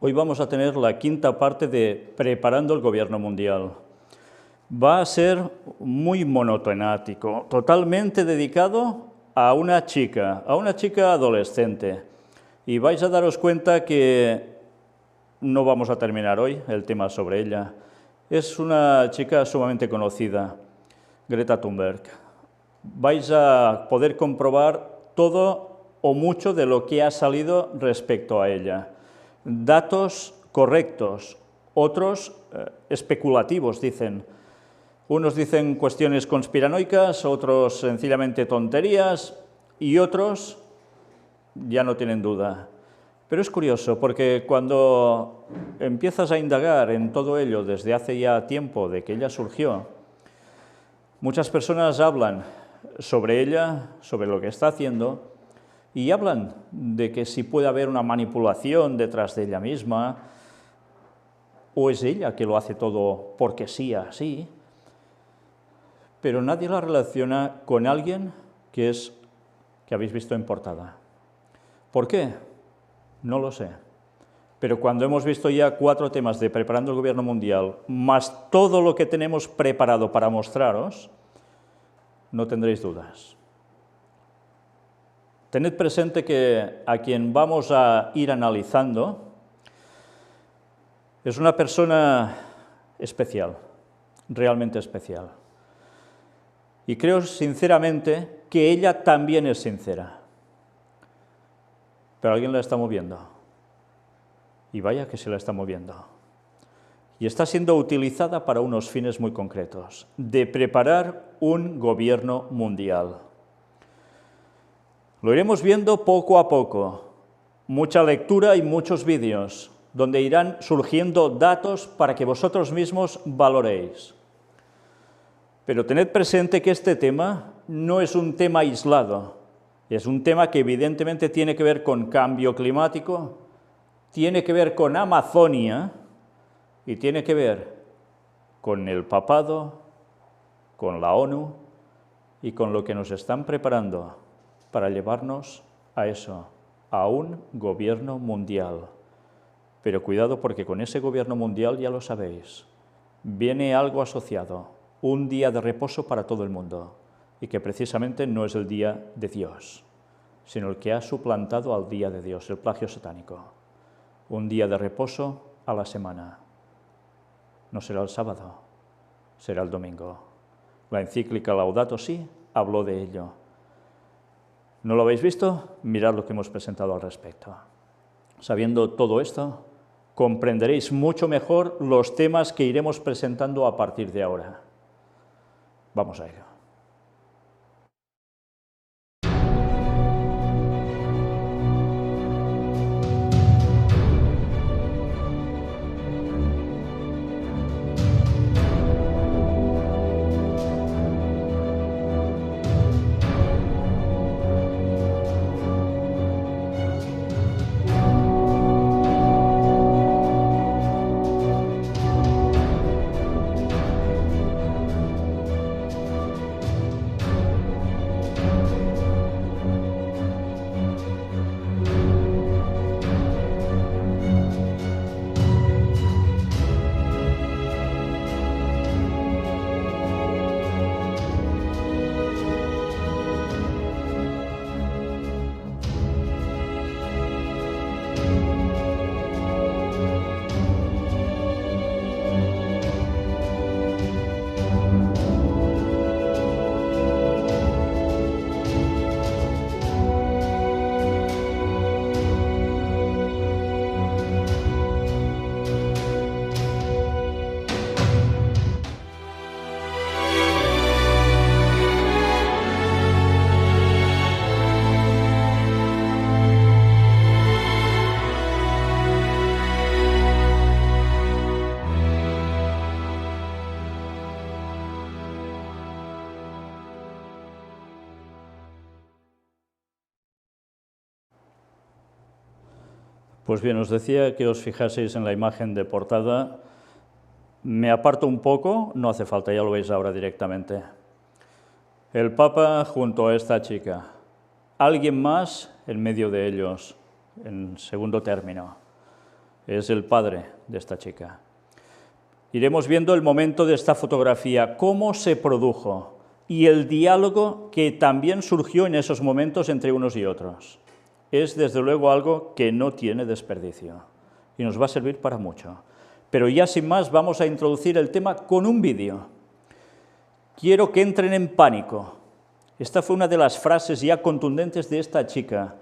Hoy vamos a tener la quinta parte de Preparando el Gobierno Mundial. Va a ser muy monotemático, totalmente dedicado a una chica adolescente. Y vais a daros cuenta que no vamos a terminar hoy el tema sobre ella. Es una chica sumamente conocida, Greta Thunberg. Vais a poder comprobar todo o mucho de lo que ha salido respecto a ella. Datos correctos, otros especulativos, dicen. Unos dicen cuestiones conspiranoicas, otros sencillamente tonterías y otros ya no tienen duda. Pero es curioso porque cuando empiezas a indagar en todo ello desde hace ya tiempo de que ella surgió, muchas personas hablan sobre ella, sobre lo que está haciendo, y hablan de que si puede haber una manipulación detrás de ella misma, o es ella que lo hace todo porque sí, así, pero nadie la relaciona con alguien que habéis visto en portada. ¿Por qué? No lo sé. Pero cuando hemos visto ya 4 temas de Preparando el Gobierno Mundial, más todo lo que tenemos preparado para mostraros, no tendréis dudas. Tened presente que a quien vamos a ir analizando es una persona especial, realmente especial. Y creo sinceramente que ella también es sincera. Pero alguien la está moviendo. Y vaya que se la está moviendo. Y está siendo utilizada para unos fines muy concretos, de preparar un gobierno mundial. Lo iremos viendo poco a poco, mucha lectura y muchos vídeos, donde irán surgiendo datos para que vosotros mismos valoréis. Pero tened presente que este tema no es un tema aislado, es un tema que evidentemente tiene que ver con cambio climático, tiene que ver con Amazonia y tiene que ver con el papado, con la ONU y con lo que nos están preparando para llevarnos a eso, a un gobierno mundial. Pero cuidado porque con ese gobierno mundial, ya lo sabéis, viene algo asociado, un día de reposo para todo el mundo, y que precisamente no es el día de Dios, sino el que ha suplantado al día de Dios, el plagio satánico. Un día de reposo a la semana. No será el sábado, será el domingo. La encíclica Laudato Si habló de ello. ¿No lo habéis visto? Mirad lo que hemos presentado al respecto. Sabiendo todo esto, comprenderéis mucho mejor los temas que iremos presentando a partir de ahora. Vamos a ello. Pues bien, os decía que os fijaseis en la imagen de portada. Me aparto un poco, no hace falta, ya lo veis ahora directamente. El Papa junto a esta chica. Alguien más en medio de ellos, en segundo término. es el padre de esta chica. Iremos viendo el momento de esta fotografía, cómo se produjo y el diálogo que también surgió en esos momentos entre unos y otros. Es desde luego algo que no tiene desperdicio y nos va a servir para mucho. Pero ya sin más vamos a introducir el tema con un vídeo. Quiero que entren en pánico. Esta fue una de las frases ya contundentes de esta chica,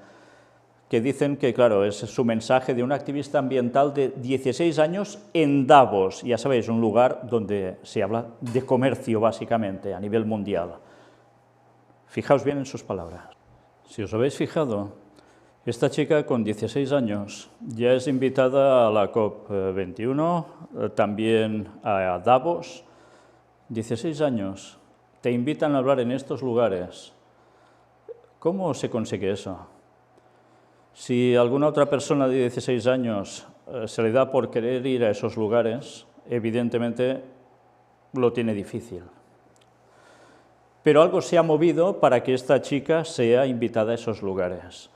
que dicen que, claro, es su mensaje de una activista ambiental de 16 años en Davos, ya sabéis, un lugar donde se habla de comercio, básicamente, a nivel mundial. Fijaos bien en sus palabras. Si os habéis fijado, esta chica con 16 años ya es invitada a la COP21, también a Davos. 16 años, te invitan a hablar en estos lugares. ¿Cómo se consigue eso? Si a alguna otra persona de 16 años se le da por querer ir a esos lugares, evidentemente lo tiene difícil. Pero algo se ha movido para que esta chica sea invitada a esos lugares.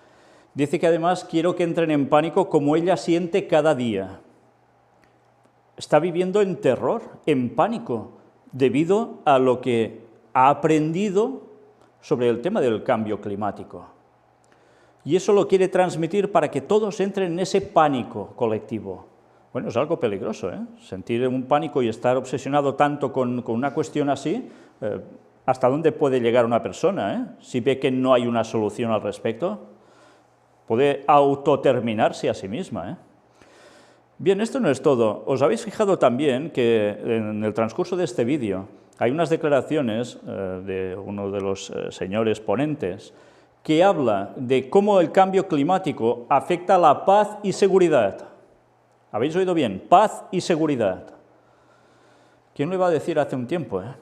Dice que además quiero que entren en pánico como ella siente cada día. Está viviendo en terror, en pánico, debido a lo que ha aprendido sobre el tema del cambio climático. Y eso lo quiere transmitir para que todos entren en ese pánico colectivo. Bueno, es algo peligroso, ¿eh? Sentir un pánico y estar obsesionado tanto con una cuestión así, ¿hasta dónde puede llegar una persona, eh? Si ve que no hay una solución al respecto, puede autoterminarse a sí misma, ¿eh? Bien, esto no es todo. ¿Os habéis fijado también que en el transcurso de este vídeo hay unas declaraciones de uno de los señores ponentes que habla de cómo el cambio climático afecta a la paz y seguridad? ¿Habéis oído bien? Paz y seguridad. ¿Quién lo iba a decir hace un tiempo, eh?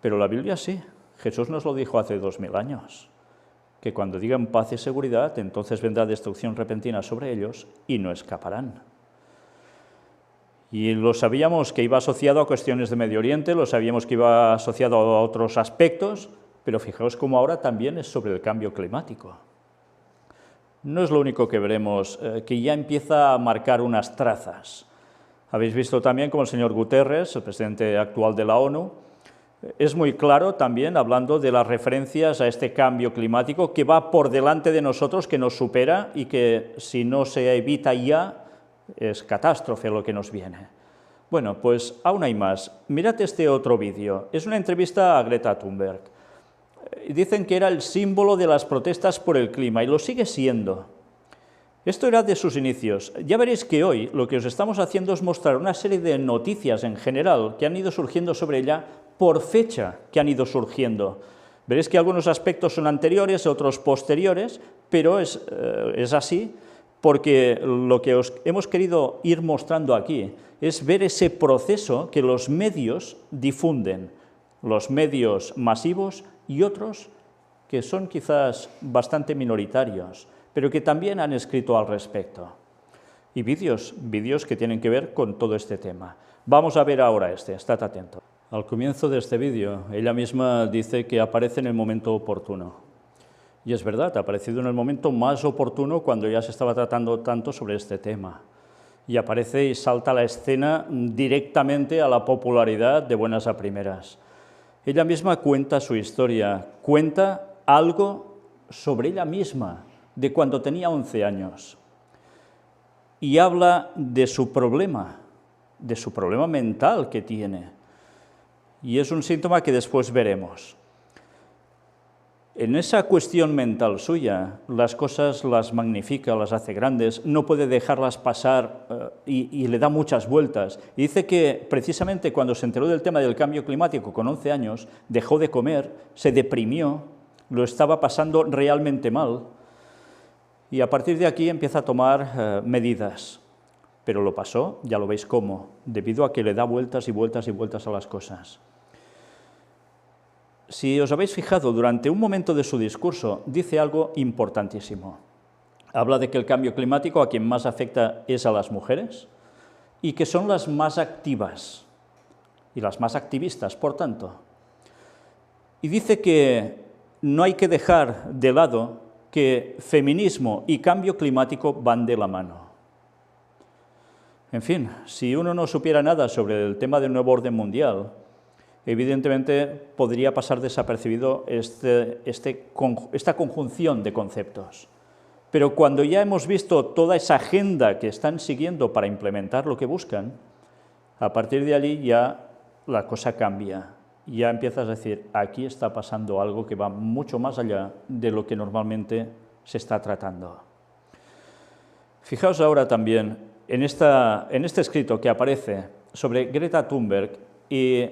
Pero la Biblia sí. Jesús nos lo dijo hace 2000 años, que cuando digan paz y seguridad, entonces vendrá destrucción repentina sobre ellos y no escaparán. Y lo sabíamos que iba asociado a cuestiones de Medio Oriente, lo sabíamos que iba asociado a otros aspectos, pero fijaos cómo ahora también es sobre el cambio climático. No es lo único que veremos, que ya empieza a marcar unas trazas. Habéis visto también cómo el señor Guterres, el presidente actual de la ONU, es muy claro también hablando de las referencias a este cambio climático que va por delante de nosotros, que nos supera y que si no se evita ya es catástrofe lo que nos viene. Bueno, pues aún hay más. Mirad este otro vídeo. Es una entrevista a Greta Thunberg. Dicen que era el símbolo de las protestas por el clima y lo sigue siendo. Esto era de sus inicios. Ya veréis que hoy lo que os estamos haciendo es mostrar una serie de noticias en general que han ido surgiendo sobre ella por fecha que han ido surgiendo. Veréis que algunos aspectos son anteriores, otros posteriores, pero es así porque lo que os hemos querido ir mostrando aquí es ver ese proceso que los medios difunden, los medios masivos y otros que son quizás bastante minoritarios, pero que también han escrito al respecto. Y vídeos que tienen que ver con todo este tema. Vamos a ver ahora estad atento. Al comienzo de este vídeo, ella misma dice que aparece en el momento oportuno. Y es verdad, ha aparecido en el momento más oportuno cuando ya se estaba tratando tanto sobre este tema. Y aparece y salta a la escena directamente a la popularidad de buenas a primeras. Ella misma cuenta su historia, cuenta algo sobre ella misma, de cuando tenía 11 años. Y habla de su problema mental que tiene. Y es un síntoma que después veremos. En esa cuestión mental suya, las cosas las magnifica, las hace grandes, no puede dejarlas pasar y le da muchas vueltas. Y dice que precisamente cuando se enteró del tema del cambio climático con 11 años, dejó de comer, se deprimió, lo estaba pasando realmente mal. Y a partir de aquí empieza a tomar medidas. Pero lo pasó, ya lo veis cómo, debido a que le da vueltas y vueltas y vueltas a las cosas. Si os habéis fijado, durante un momento de su discurso dice algo importantísimo. Habla de que el cambio climático a quien más afecta es a las mujeres y que son las más activas y las más activistas, por tanto. Y dice que no hay que dejar de lado que feminismo y cambio climático van de la mano. En fin, si uno no supiera nada sobre el tema del nuevo orden mundial, evidentemente podría pasar desapercibido esta conjunción de conceptos. Pero cuando ya hemos visto toda esa agenda que están siguiendo para implementar lo que buscan, a partir de allí ya la cosa cambia. Ya empiezas a decir, aquí está pasando algo que va mucho más allá de lo que normalmente se está tratando. Fijaos ahora también en este escrito que aparece sobre Greta Thunberg y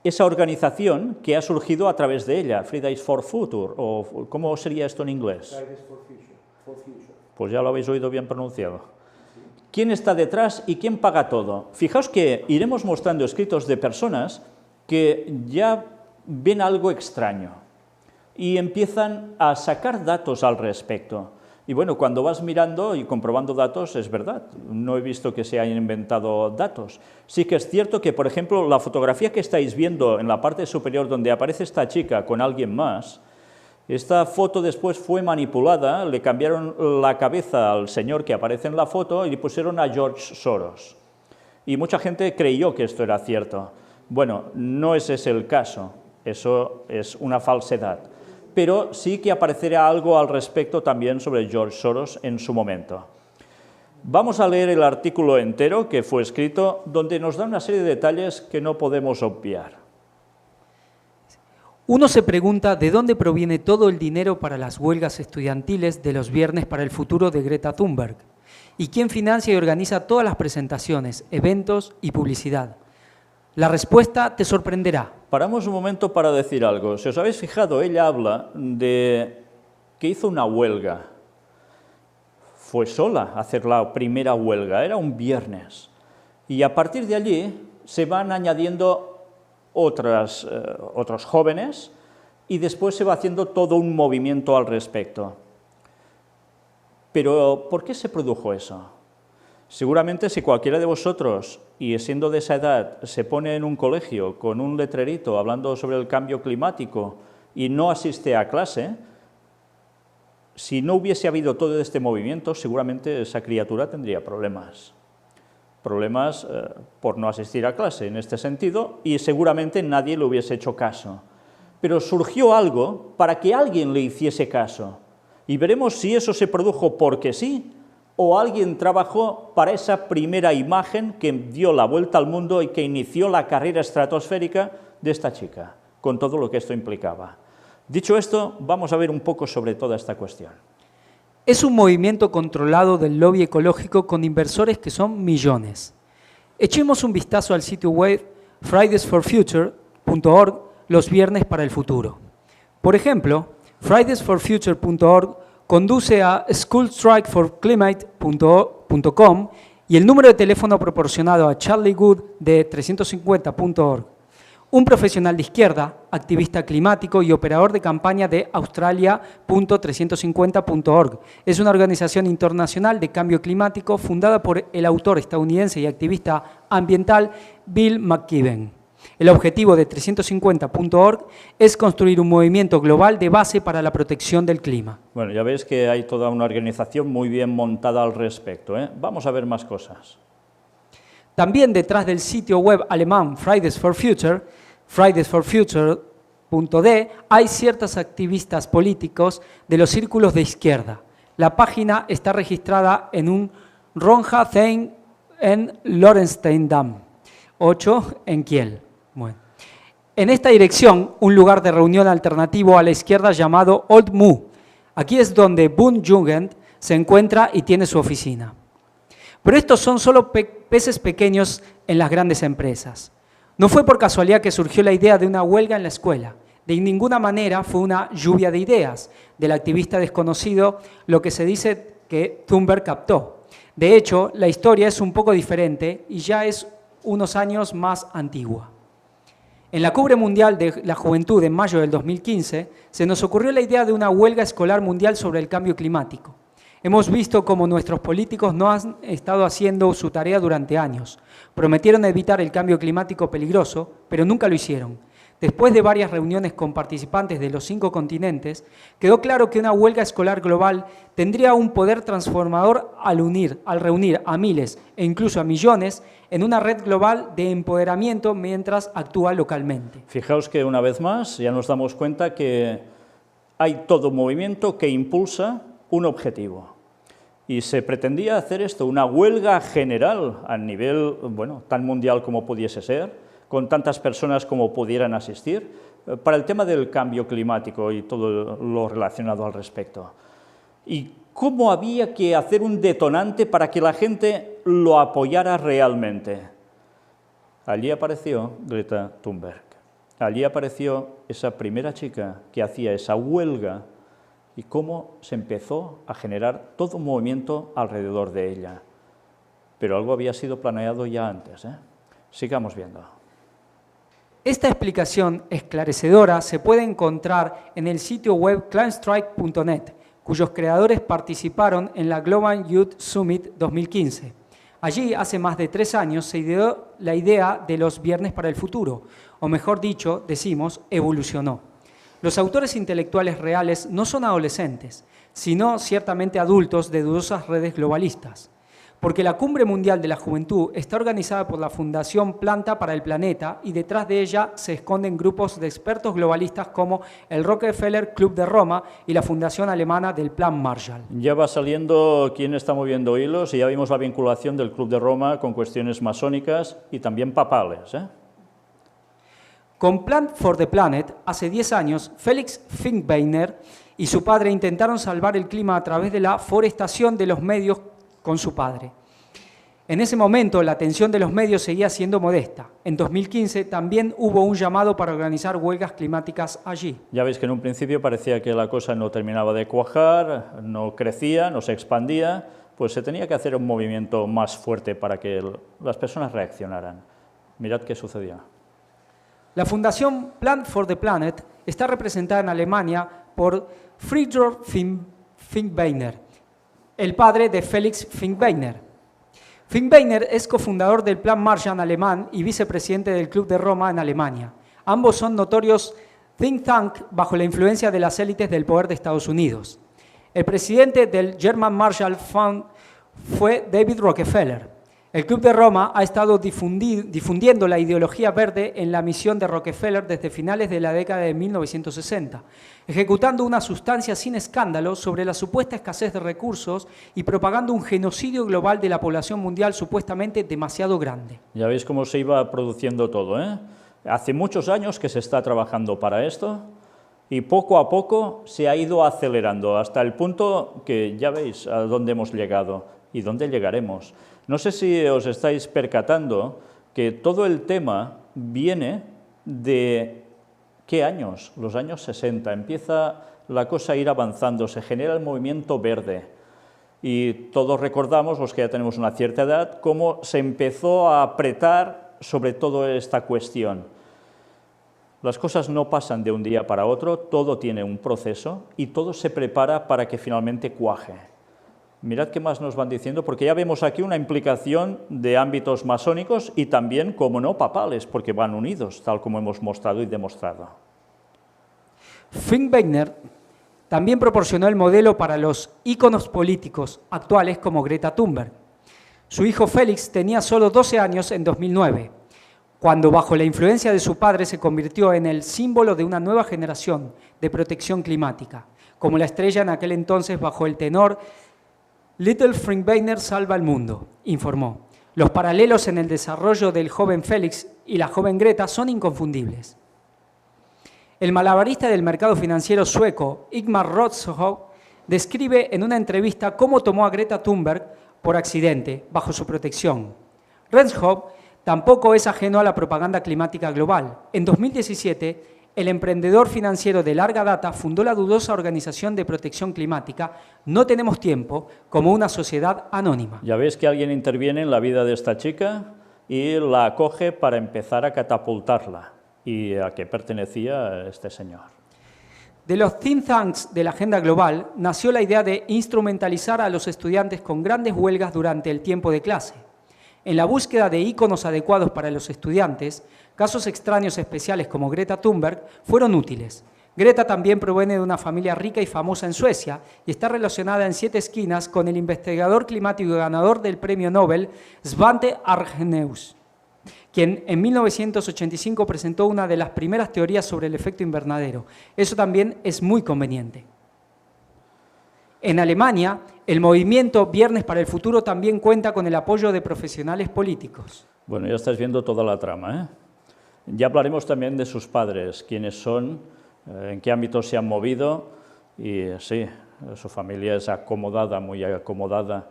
esa organización que ha surgido a través de ella, Fridays for Future, o ¿cómo sería esto en inglés? Fridays for Future. Pues ya lo habéis oído bien pronunciado. ¿Quién está detrás y quién paga todo? Fijaos que iremos mostrando escritos de personas que ya ven algo extraño y empiezan a sacar datos al respecto. Y bueno, cuando vas mirando y comprobando datos, es verdad, no he visto que se hayan inventado datos. Sí que es cierto que, por ejemplo, la fotografía que estáis viendo en la parte superior donde aparece esta chica con alguien más, esta foto después fue manipulada, le cambiaron la cabeza al señor que aparece en la foto y le pusieron a George Soros. Y mucha gente creyó que esto era cierto. Bueno, no ese es el caso, eso es una falsedad. Pero sí que aparecerá algo al respecto también sobre George Soros en su momento. Vamos a leer el artículo entero que fue escrito, donde nos da una serie de detalles que no podemos obviar. Uno se pregunta de dónde proviene todo el dinero para las huelgas estudiantiles de los viernes para el futuro de Greta Thunberg, y quién financia y organiza todas las presentaciones, eventos y publicidad. La respuesta te sorprenderá. Paramos un momento para decir algo. Si os habéis fijado, ella habla de que hizo una huelga. Fue sola a hacer la primera huelga, era un viernes. Y a partir de allí se van añadiendo otros jóvenes y después se va haciendo todo un movimiento al respecto. Pero, ¿por qué se produjo eso? Seguramente si cualquiera de vosotros, y siendo de esa edad, se pone en un colegio con un letrerito hablando sobre el cambio climático y no asiste a clase, si no hubiese habido todo este movimiento, seguramente esa criatura tendría problemas. Problemas por no asistir a clase en este sentido, y seguramente nadie le hubiese hecho caso. Pero surgió algo para que alguien le hiciese caso, y veremos si eso se produjo porque sí, o alguien trabajó para esa primera imagen que dio la vuelta al mundo y que inició la carrera estratosférica de esta chica, con todo lo que esto implicaba. Dicho esto, vamos a ver un poco sobre toda esta cuestión. Es un movimiento controlado del lobby ecológico con inversores que son millones. Echemos un vistazo al sitio web fridaysforfuture.org, los viernes para el futuro. Por ejemplo, fridaysforfuture.org conduce a schoolstrikeforclimate.com y el número de teléfono proporcionado a Charlie Good de 350.org, un profesional de izquierda, activista climático y operador de campaña de Australia.350.org. Es una organización internacional de cambio climático fundada por el autor estadounidense y activista ambiental Bill McKibben. El objetivo de 350.org es construir un movimiento global de base para la protección del clima. Bueno, ya veis que hay toda una organización muy bien montada al respecto, ¿eh? Vamos a ver más cosas. También detrás del sitio web alemán Fridays for Future, fridaysforfuture.de, hay ciertos activistas políticos de los círculos de izquierda. La página está registrada en un Ronja-Thein en Lorenstein-Damm, 8 en Kiel. Bueno. En esta dirección, un lugar de reunión alternativo a la izquierda llamado Old Mu. Aquí es donde Bund Jugend se encuentra y tiene su oficina. Pero estos son solo peces pequeños en las grandes empresas. No fue por casualidad que surgió la idea de una huelga en la escuela. De ninguna manera fue una lluvia de ideas del activista desconocido, lo que se dice que Thunberg captó. De hecho, la historia es un poco diferente y ya es unos años más antigua. En la Cumbre Mundial de la Juventud en mayo del 2015, se nos ocurrió la idea de una huelga escolar mundial sobre el cambio climático. Hemos visto cómo nuestros políticos no han estado haciendo su tarea durante años. Prometieron evitar el cambio climático peligroso, pero nunca lo hicieron. Después de varias reuniones con participantes de los 5 continentes, quedó claro que una huelga escolar global tendría un poder transformador al reunir a miles e incluso a millones en una red global de empoderamiento mientras actúa localmente. Fijaos que una vez más ya nos damos cuenta que hay todo movimiento que impulsa un objetivo. Y se pretendía hacer esto, una huelga general a nivel, bueno, tan mundial como pudiese ser, con tantas personas como pudieran asistir, para el tema del cambio climático y todo lo relacionado al respecto. Y cómo había que hacer un detonante para que la gente lo apoyara realmente. Allí apareció Greta Thunberg. Allí apareció esa primera chica que hacía esa huelga y cómo se empezó a generar todo un movimiento alrededor de ella. Pero algo había sido planeado ya antes, ¿eh? Sigamos viendo. Esta explicación esclarecedora se puede encontrar en el sitio web climbstrike.net, cuyos creadores participaron en la Global Youth Summit 2015. Allí, hace más de 3 años, se ideó la idea de los Viernes para el Futuro, o mejor dicho, decimos, evolucionó. Los autores intelectuales reales no son adolescentes, sino ciertamente adultos de dudosas redes globalistas. Porque la Cumbre Mundial de la Juventud está organizada por la Fundación Planta para el Planeta y detrás de ella se esconden grupos de expertos globalistas como el Rockefeller Club de Roma y la Fundación Alemana del Plan Marshall. Ya va saliendo quién está moviendo hilos y ya vimos la vinculación del Club de Roma con cuestiones masónicas y también papales, ¿eh? Con Plan for the Planet, hace 10 años, Felix Finkbeiner y su padre intentaron salvar el clima a través de la forestación de los medios con su padre. En ese momento, la atención de los medios seguía siendo modesta. En 2015 también hubo un llamado para organizar huelgas climáticas allí. Ya veis que en un principio parecía que la cosa no terminaba de cuajar, no crecía, no se expandía, pues se tenía que hacer un movimiento más fuerte para que las personas reaccionaran. Mirad qué sucedía. La Fundación Plan for the Planet está representada en Alemania por Friedrich Finkbeiner, el padre de Felix Finkbeiner. Finkbeiner es cofundador del Plan Marshall alemán y vicepresidente del Club de Roma en Alemania. Ambos son notorios think tank bajo la influencia de las élites del poder de Estados Unidos. El presidente del German Marshall Fund fue David Rockefeller. El Club de Roma ha estado difundiendo la ideología verde en la misión de Rockefeller desde finales de la década de 1960, ejecutando una sustancia sin escándalo sobre la supuesta escasez de recursos y propagando un genocidio global de la población mundial supuestamente demasiado grande. Ya veis cómo se iba produciendo todo, ¿eh? Hace muchos años que se está trabajando para esto y poco a poco se ha ido acelerando hasta el punto que ya veis a dónde hemos llegado y dónde llegaremos. No sé si os estáis percatando que todo el tema viene de ¿qué años? Los años 60. Empieza la cosa a ir avanzando, se genera el movimiento verde. Y todos recordamos, los que ya tenemos una cierta edad, cómo se empezó a apretar sobre toda esta cuestión. Las cosas no pasan de un día para otro, todo tiene un proceso y todo se prepara para que finalmente cuaje. Mirad qué más nos van diciendo, porque ya vemos aquí una implicación de ámbitos masónicos y también, como no, papales, porque van unidos, tal como hemos mostrado y demostrado. Finkbeiner también proporcionó el modelo para los íconos políticos actuales como Greta Thunberg. Su hijo Félix tenía solo 12 años en 2009, cuando bajo la influencia de su padre se convirtió en el símbolo de una nueva generación de protección climática, como la estrella en aquel entonces bajo el tenor Little Finkbeiner salva el mundo, informó. Los paralelos en el desarrollo del joven Félix y la joven Greta son inconfundibles. El malabarista del mercado financiero sueco, Ingmar Rosskog, describe en una entrevista cómo tomó a Greta Thunberg por accidente, bajo su protección. Rosskog tampoco es ajeno a la propaganda climática global. En 2017, el emprendedor financiero de larga data fundó la dudosa organización de protección climática No Tenemos Tiempo como una sociedad anónima. Ya veis que alguien interviene en la vida de esta chica y la acoge para empezar a catapultarla. ¿Y a qué pertenecía este señor? De los think tanks de la agenda global nació la idea de instrumentalizar a los estudiantes con grandes huelgas durante el tiempo de clase. En la búsqueda de íconos adecuados para los estudiantes, casos extraños especiales como Greta Thunberg fueron útiles. Greta también proviene de una familia rica y famosa en Suecia y está relacionada en 7 esquinas con el investigador climático y ganador del premio Nobel Svante Arrhenius, quien en 1985 presentó una de las primeras teorías sobre el efecto invernadero. Eso también es muy conveniente. En Alemania, el movimiento Viernes para el Futuro también cuenta con el apoyo de profesionales políticos. Bueno, ya estás viendo toda la trama, ¿eh? Ya hablaremos también de sus padres, quiénes son, en qué ámbitos se han movido, y sí, su familia es acomodada, muy acomodada,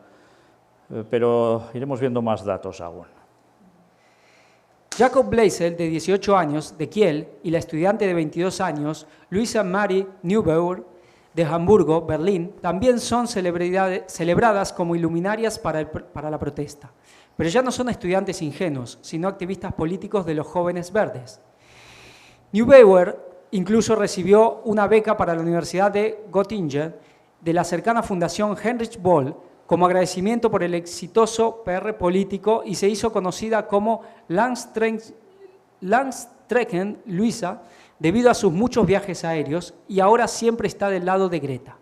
pero iremos viendo más datos aún. Jacob Bleisel, de 18 años, de Kiel, y la estudiante de 22 años, Luisa Marie Neubauer, de Hamburgo, Berlín, también son celebradas como iluminarias para la protesta. Pero ya no son estudiantes ingenuos, sino activistas políticos de los jóvenes verdes. Neubauer incluso recibió una beca para la Universidad de Göttingen de la cercana Fundación Heinrich Böll como agradecimiento por el exitoso PR político y se hizo conocida como Langstrecken Luisa debido a sus muchos viajes aéreos y ahora siempre está del lado de Greta.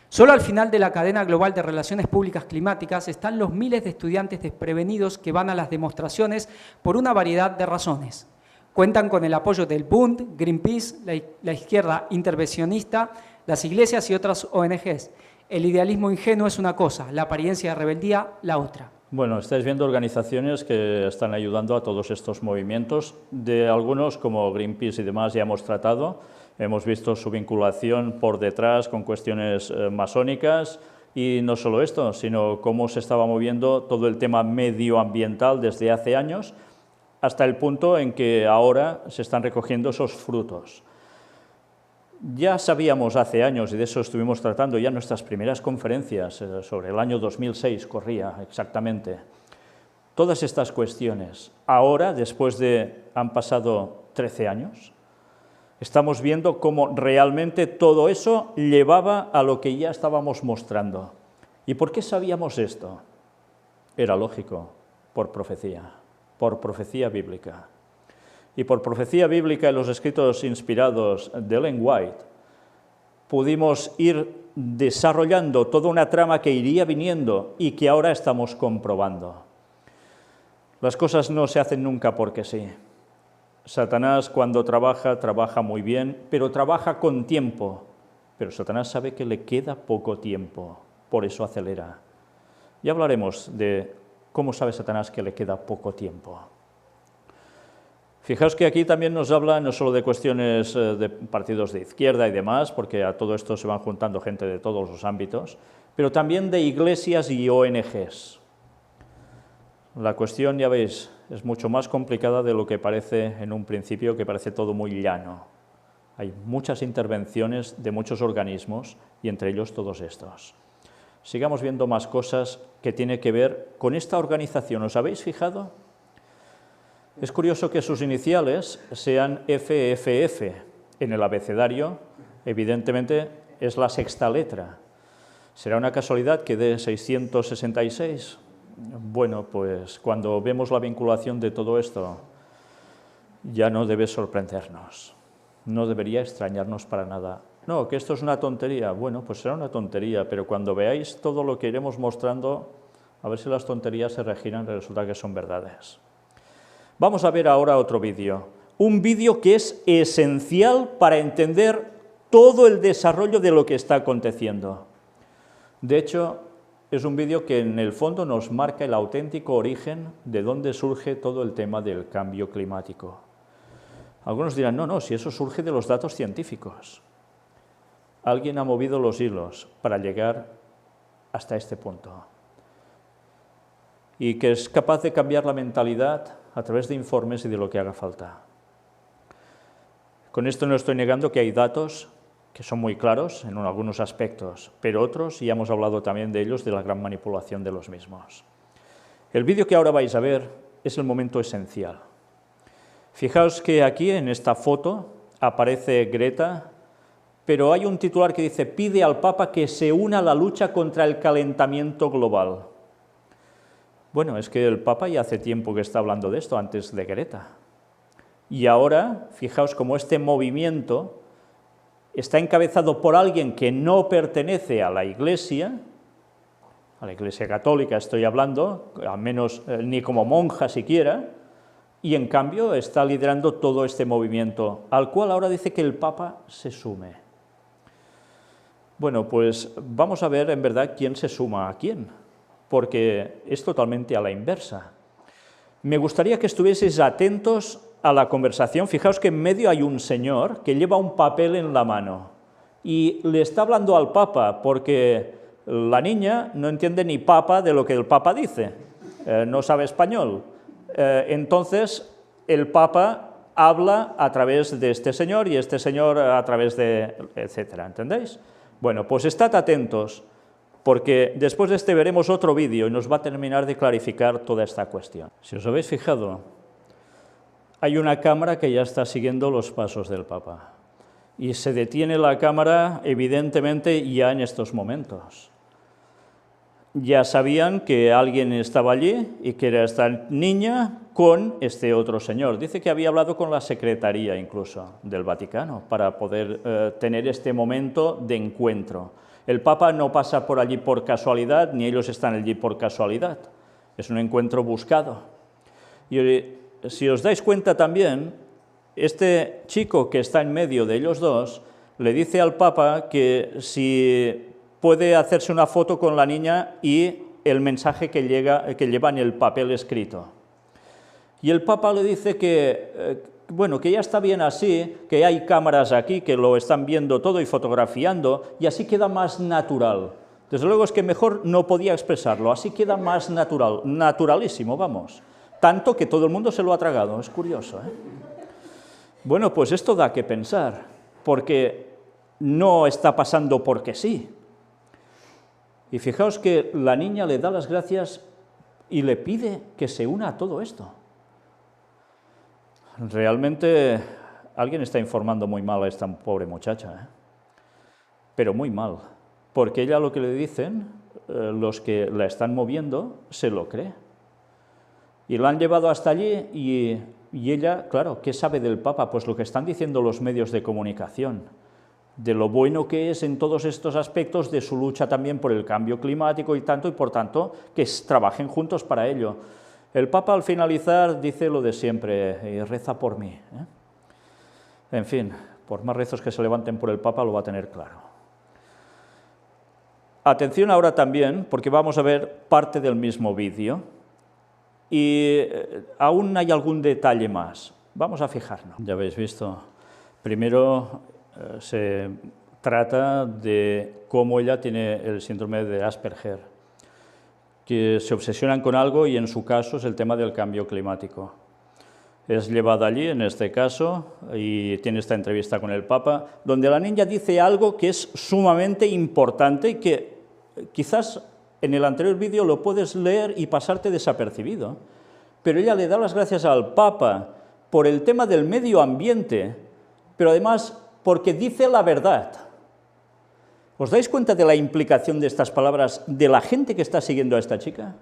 Solo al final de la cadena global de relaciones públicas climáticas están los miles de estudiantes desprevenidos que van a las demostraciones por una variedad de razones. Cuentan con el apoyo del Bund, Greenpeace, la izquierda intervencionista, las iglesias y otras ONGs. El idealismo ingenuo es una cosa, la apariencia de rebeldía la otra. Bueno, estáis viendo organizaciones que están ayudando a todos estos movimientos. De algunos, como Greenpeace y demás, ya hemos tratado. Hemos visto su vinculación por detrás con cuestiones masónicas. Y no solo esto, sino cómo se estaba moviendo todo el tema medioambiental desde hace años, hasta el punto en que ahora se están recogiendo esos frutos. Ya sabíamos hace años, y de eso estuvimos tratando ya en nuestras primeras conferencias, sobre el año 2006 corría exactamente, todas estas cuestiones. Ahora, después de, han pasado 13 años, estamos viendo cómo realmente todo eso llevaba a lo que ya estábamos mostrando. ¿Y por qué sabíamos esto? Era lógico, por profecía bíblica. Y por profecía bíblica en los escritos inspirados de Ellen White, pudimos ir desarrollando toda una trama que iría viniendo y que ahora estamos comprobando. Las cosas no se hacen nunca porque sí. Satanás cuando trabaja muy bien, pero trabaja con tiempo. Pero Satanás sabe que le queda poco tiempo, por eso acelera. Ya hablaremos de cómo sabe Satanás que le queda poco tiempo. Fijaos que aquí también nos habla no solo de cuestiones de partidos de izquierda y demás, porque a todo esto se van juntando gente de todos los ámbitos, pero también de iglesias y ONGs. La cuestión, ya veis, es mucho más complicada de lo que parece en un principio, que parece todo muy llano. Hay muchas intervenciones de muchos organismos y entre ellos todos estos. Sigamos viendo más cosas que tienen que ver con esta organización. ¿Os habéis fijado? Es curioso que sus iniciales sean FFF. En el abecedario, evidentemente, es la sexta letra. ¿Será una casualidad que dé 666? Bueno, pues cuando vemos la vinculación de todo esto, ya no debe sorprendernos. No debería extrañarnos para nada. No, que esto es una tontería. Bueno, pues será una tontería, pero cuando veáis todo lo que iremos mostrando, a ver si las tonterías se regiran y resulta que son verdades. Vamos a ver ahora otro vídeo. Un vídeo que es esencial para entender todo el desarrollo de lo que está aconteciendo. De hecho, es un vídeo que en el fondo nos marca el auténtico origen de dónde surge todo el tema del cambio climático. Algunos dirán, no, si eso surge de los datos científicos. Alguien ha movido los hilos para llegar hasta este punto. Y que es capaz de cambiar la mentalidad a través de informes y de lo que haga falta. Con esto no estoy negando que hay datos que son muy claros en algunos aspectos, pero otros, y ya hemos hablado también de ellos, de la gran manipulación de los mismos. El vídeo que ahora vais a ver es el momento esencial. Fijaos que aquí en esta foto aparece Greta, pero hay un titular que dice: pide al Papa que se una a la lucha contra el calentamiento global. Bueno, es que el Papa ya hace tiempo que está hablando de esto, antes de Greta. Y ahora, fijaos cómo este movimiento está encabezado por alguien que no pertenece a la Iglesia católica estoy hablando, al menos ni como monja siquiera, y en cambio está liderando todo este movimiento, al cual ahora dice que el Papa se sume. Bueno, pues vamos a ver en verdad quién se suma a quién, porque es totalmente a la inversa. Me gustaría que estuvieseis atentos a la conversación. Fijaos que en medio hay un señor que lleva un papel en la mano y le está hablando al Papa porque la niña no entiende ni papa de lo que el Papa dice, no sabe español. Entonces el Papa habla a través de este señor y este señor a través de etcétera, ¿entendéis? Bueno, pues estad atentos, porque después de este veremos otro vídeo y nos va a terminar de clarificar toda esta cuestión. Si os habéis fijado, hay una cámara que ya está siguiendo los pasos del Papa. Y se detiene la cámara, evidentemente, ya en estos momentos. Ya sabían que alguien estaba allí y que era esta niña con este otro señor. Dice que había hablado con la secretaría incluso del Vaticano para poder tener este momento de encuentro. El Papa no pasa por allí por casualidad, ni ellos están allí por casualidad. Es un encuentro buscado. Y si os dais cuenta también, este chico que está en medio de ellos dos le dice al Papa que si puede hacerse una foto con la niña y el mensaje que lleva en el papel escrito. Y el Papa le dice que, bueno, que ya está bien así, que hay cámaras aquí que lo están viendo todo y fotografiando, y así queda más natural. Desde luego es que mejor no podía expresarlo, así queda más natural, naturalísimo, vamos. Tanto que todo el mundo se lo ha tragado, es curioso, ¿eh? Bueno, pues esto da que pensar, porque no está pasando porque sí. Y fijaos que la niña le da las gracias y le pide que se una a todo esto. Realmente alguien está informando muy mal a esta pobre muchacha, ¿eh? Pero muy mal, porque ella lo que le dicen, los que la están moviendo, se lo cree. Y la han llevado hasta allí y ella, claro, ¿qué sabe del Papa? Pues lo que están diciendo los medios de comunicación, de lo bueno que es en todos estos aspectos, de su lucha también por el cambio climático y tanto, y por tanto, que trabajen juntos para ello. El Papa al finalizar dice lo de siempre, reza por mí, ¿eh? En fin, por más rezos que se levanten por el Papa lo va a tener claro. Atención ahora también, porque vamos a ver parte del mismo vídeo, y aún hay algún detalle más. Vamos a fijarnos. Ya habéis visto, primero se trata de cómo ella tiene el síndrome de Asperger, que se obsesionan con algo y en su caso es el tema del cambio climático. Es llevada allí, en este caso, y tiene esta entrevista con el Papa, donde la niña dice algo que es sumamente importante y que quizás en el anterior vídeo lo puedes leer y pasarte desapercibido, pero ella le da las gracias al Papa por el tema del medio ambiente, pero además porque dice la verdad. ¿Os dais cuenta de la implicación de estas palabras de la gente que está siguiendo a esta chica?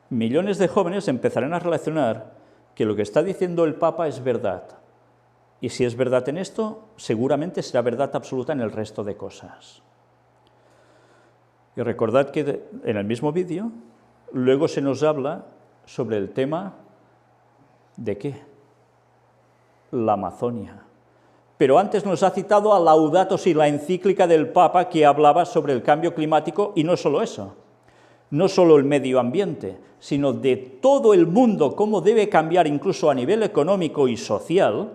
Millones de jóvenes empezarán a relacionar que lo que está diciendo el Papa es verdad. Y si es verdad en esto, seguramente será verdad absoluta en el resto de cosas. Y recordad que en el mismo vídeo, luego se nos habla sobre el tema de ¿qué? La Amazonia. Pero antes nos ha citado a Laudato Si, la encíclica del Papa que hablaba sobre el cambio climático, y no solo eso, no solo el medio ambiente, sino de todo el mundo, cómo debe cambiar incluso a nivel económico y social,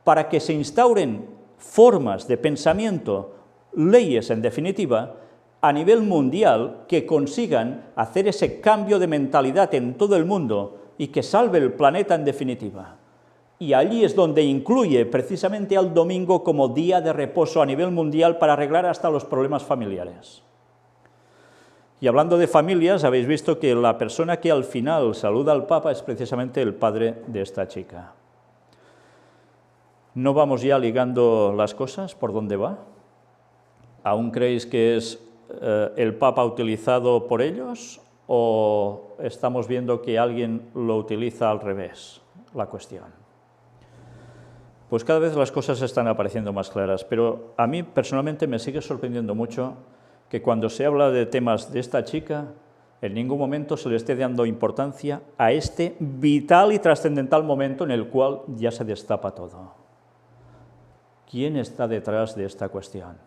para que se instauren formas de pensamiento, leyes en definitiva, a nivel mundial que consigan hacer ese cambio de mentalidad en todo el mundo y que salve el planeta en definitiva. Y allí es donde incluye precisamente al domingo como día de reposo a nivel mundial para arreglar hasta los problemas familiares. Y hablando de familias, habéis visto que la persona que al final saluda al Papa es precisamente el padre de esta chica. ¿No vamos ya ligando las cosas por dónde va? ¿Aún creéis que es el Papa utilizado por ellos o estamos viendo que alguien lo utiliza al revés, la cuestión? Pues cada vez las cosas están apareciendo más claras, pero a mí personalmente me sigue sorprendiendo mucho que cuando se habla de temas de esta chica, en ningún momento se le esté dando importancia a este vital y trascendental momento en el cual ya se destapa todo. ¿Quién está detrás de esta cuestión?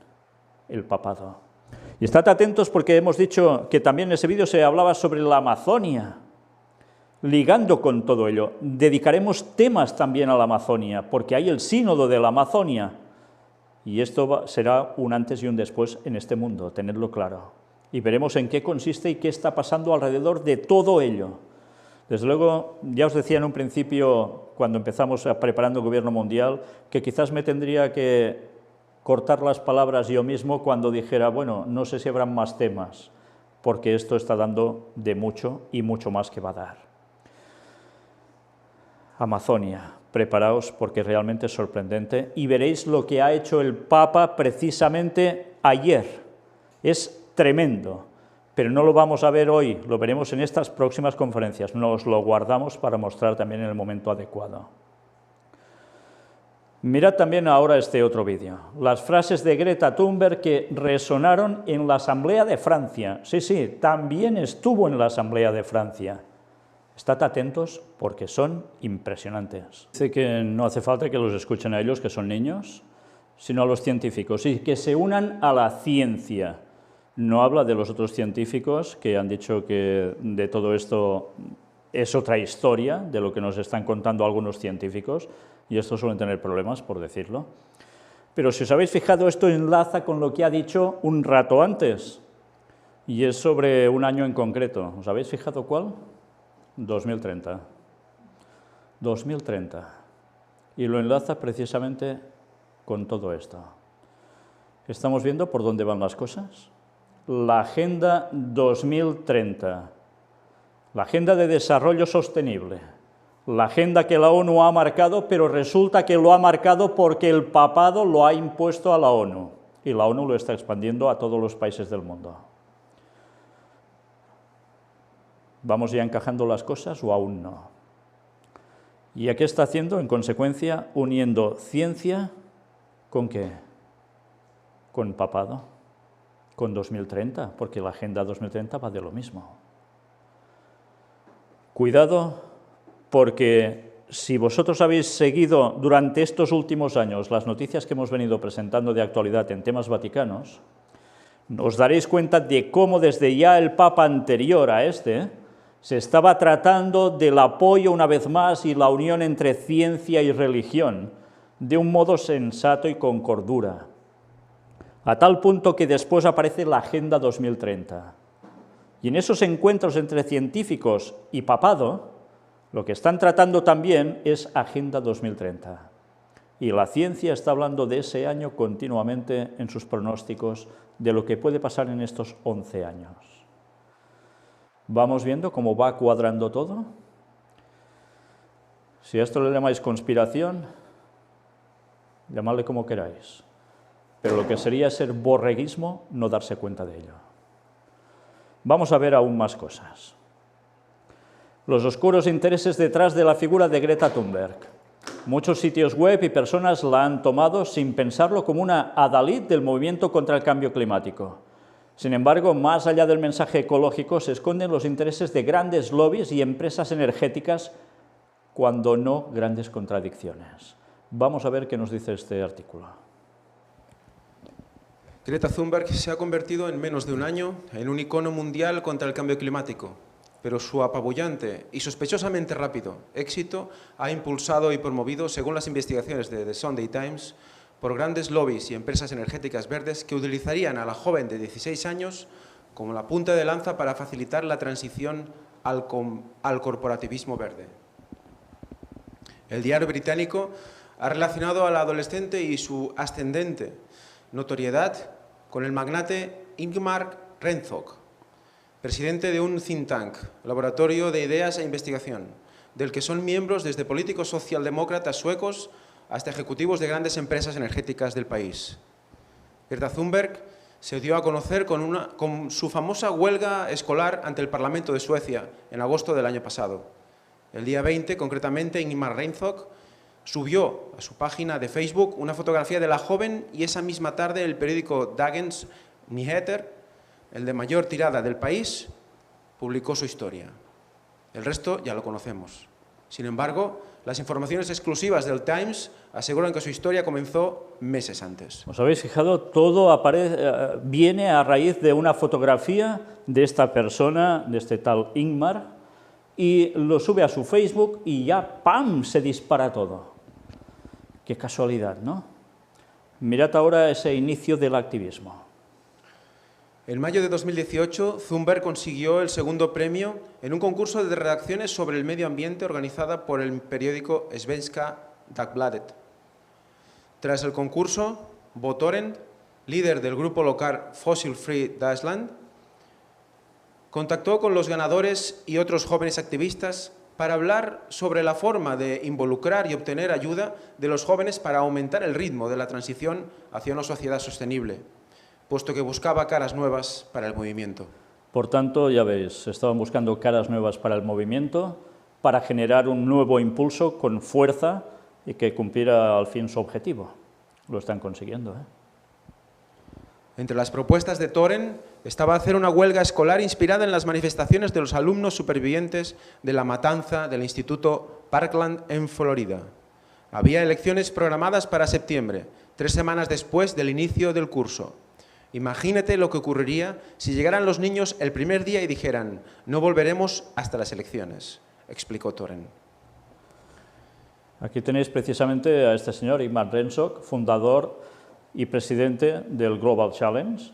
El papado. Y estad atentos porque hemos dicho que también en ese vídeo se hablaba sobre la Amazonia, ligando con todo ello. Dedicaremos temas también a la Amazonia, porque hay el sínodo de la Amazonia, y esto será un antes y un después en este mundo, tenedlo claro. Y veremos en qué consiste y qué está pasando alrededor de todo ello. Desde luego, ya os decía en un principio, cuando empezamos preparando el Gobierno Mundial, que quizás me tendría que cortar las palabras yo mismo cuando dijera, bueno, no sé si habrán más temas, porque esto está dando de mucho y mucho más que va a dar. Amazonia, preparaos porque realmente es sorprendente y veréis lo que ha hecho el Papa precisamente ayer. Es tremendo, pero no lo vamos a ver hoy, lo veremos en estas próximas conferencias, nos lo guardamos para mostrar también en el momento adecuado. Mirad también ahora este otro vídeo, las frases de Greta Thunberg que resonaron en la Asamblea de Francia. Sí, también estuvo en la Asamblea de Francia. Estad atentos porque son impresionantes. Dice que no hace falta que los escuchen a ellos, que son niños, sino a los científicos, y que se unan a la ciencia. No habla de los otros científicos que han dicho que de todo esto es otra historia de lo que nos están contando algunos científicos, y estos suelen tener problemas, por decirlo. Pero si os habéis fijado, esto enlaza con lo que ha dicho un rato antes, y es sobre un año en concreto. ¿Os habéis fijado cuál? 2030. 2030. Y lo enlaza precisamente con todo esto. ¿Estamos viendo por dónde van las cosas? La Agenda 2030, la Agenda de Desarrollo Sostenible, la agenda que la ONU ha marcado, pero resulta que lo ha marcado porque el papado lo ha impuesto a la ONU, y la ONU lo está expandiendo a todos los países del mundo. ¿Vamos ya encajando las cosas o aún no? ¿Y a qué está haciendo? En consecuencia, uniendo ciencia ¿con qué? Con papado. Con 2030, porque la Agenda 2030 va de lo mismo. Cuidado, porque si vosotros habéis seguido durante estos últimos años las noticias que hemos venido presentando de actualidad en temas vaticanos, os daréis cuenta de cómo desde ya el Papa anterior a este se estaba tratando del apoyo una vez más y la unión entre ciencia y religión, de un modo sensato y con cordura. A tal punto que después aparece la Agenda 2030. Y en esos encuentros entre científicos y papado, lo que están tratando también es Agenda 2030. Y la ciencia está hablando de ese año continuamente en sus pronósticos de lo que puede pasar en estos 11 años. ¿Vamos viendo cómo va cuadrando todo? Si a esto le llamáis conspiración, llamadle como queráis. Pero lo que sería ser borreguismo, no darse cuenta de ello. Vamos a ver aún más cosas. Los oscuros intereses detrás de la figura de Greta Thunberg. Muchos sitios web y personas la han tomado sin pensarlo como una adalid del movimiento contra el cambio climático. Sin embargo, más allá del mensaje ecológico se esconden los intereses de grandes lobbies y empresas energéticas, cuando no grandes contradicciones. Vamos a ver qué nos dice este artículo. Greta Thunberg se ha convertido en menos de un año en un icono mundial contra el cambio climático, pero su apabullante y sospechosamente rápido éxito ha impulsado y promovido, según las investigaciones de The Sunday Times, por grandes lobbies y empresas energéticas verdes que utilizarían a la joven de 16 años como la punta de lanza para facilitar la transición al corporativismo verde. El diario británico ha relacionado a la adolescente y su ascendente notoriedad con el magnate Ingmar Rentzhog, presidente de un think tank, laboratorio de ideas e investigación, del que son miembros desde políticos socialdemócratas suecos hasta ejecutivos de grandes empresas energéticas del país. Greta Thunberg se dio a conocer con su famosa huelga escolar ante el Parlamento de Suecia en agosto del año pasado. El día 20, concretamente, Ingmar Reinzog subió a su página de Facebook una fotografía de la joven y esa misma tarde el periódico Dagens Nyheter, el de mayor tirada del país, publicó su historia. El resto ya lo conocemos. Sin embargo, las informaciones exclusivas del Times aseguran que su historia comenzó meses antes. ¿Os habéis fijado? Todo viene a raíz de una fotografía de esta persona, de este tal Ingmar, y lo sube a su Facebook y ya ¡pam!, se dispara todo. Qué casualidad, ¿no? Mirad ahora ese inicio del activismo. En mayo de 2018, Thunberg consiguió el segundo premio en un concurso de redacciones sobre el medio ambiente organizada por el periódico Svenska Dagbladet. Tras el concurso, Bo Torén, líder del grupo local Fossil Free Deutschland, contactó con los ganadores y otros jóvenes activistas para hablar sobre la forma de involucrar y obtener ayuda de los jóvenes para aumentar el ritmo de la transición hacia una sociedad sostenible, puesto que buscaba caras nuevas para el movimiento. Por tanto, ya veis, estaban buscando caras nuevas para el movimiento, para generar un nuevo impulso con fuerza y que cumpliera al fin su objetivo. Lo están consiguiendo, ¿eh? Entre las propuestas de Torén estaba hacer una huelga escolar inspirada en las manifestaciones de los alumnos supervivientes de la matanza del Instituto Parkland en Florida. Había elecciones programadas para septiembre, 3 semanas después del inicio del curso. Imagínate lo que ocurriría si llegaran los niños el primer día y dijeran «no volveremos hasta las elecciones», explicó Torén. Aquí tenéis precisamente a este señor, Ingmar Reinzog, fundador y presidente del Global Challenge.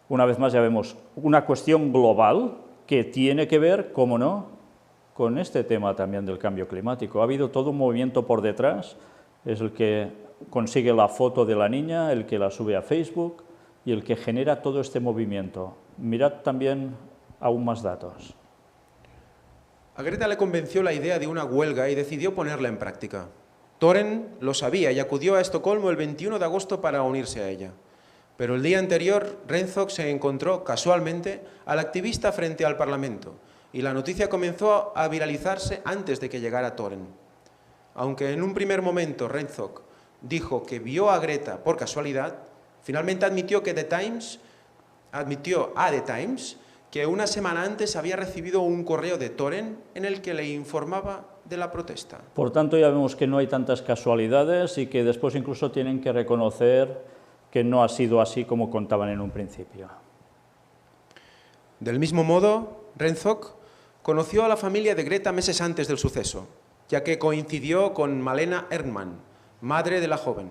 Una vez más ya vemos una cuestión global que tiene que ver, cómo no, con este tema también del cambio climático. Ha habido todo un movimiento por detrás, es el que consigue la foto de la niña, el que la sube a Facebook y el que genera todo este movimiento. Mirad también aún más datos. A Greta le convenció la idea de una huelga y decidió ponerla en práctica. Torén lo sabía y acudió a Estocolmo el 21 de agosto para unirse a ella. Pero el día anterior, Reinzog se encontró casualmente al activista frente al Parlamento y la noticia comenzó a viralizarse antes de que llegara Torén. Aunque en un primer momento Reinzog dijo que vio a Greta por casualidad, finalmente admitió a The Times que una semana antes había recibido un correo de Torén en el que le informaba de la protesta. Por tanto, ya vemos que no hay tantas casualidades y que después incluso tienen que reconocer que no ha sido así como contaban en un principio. Del mismo modo, Reinzog conoció a la familia de Greta meses antes del suceso, ya que coincidió con Malena Erdman, madre de la joven,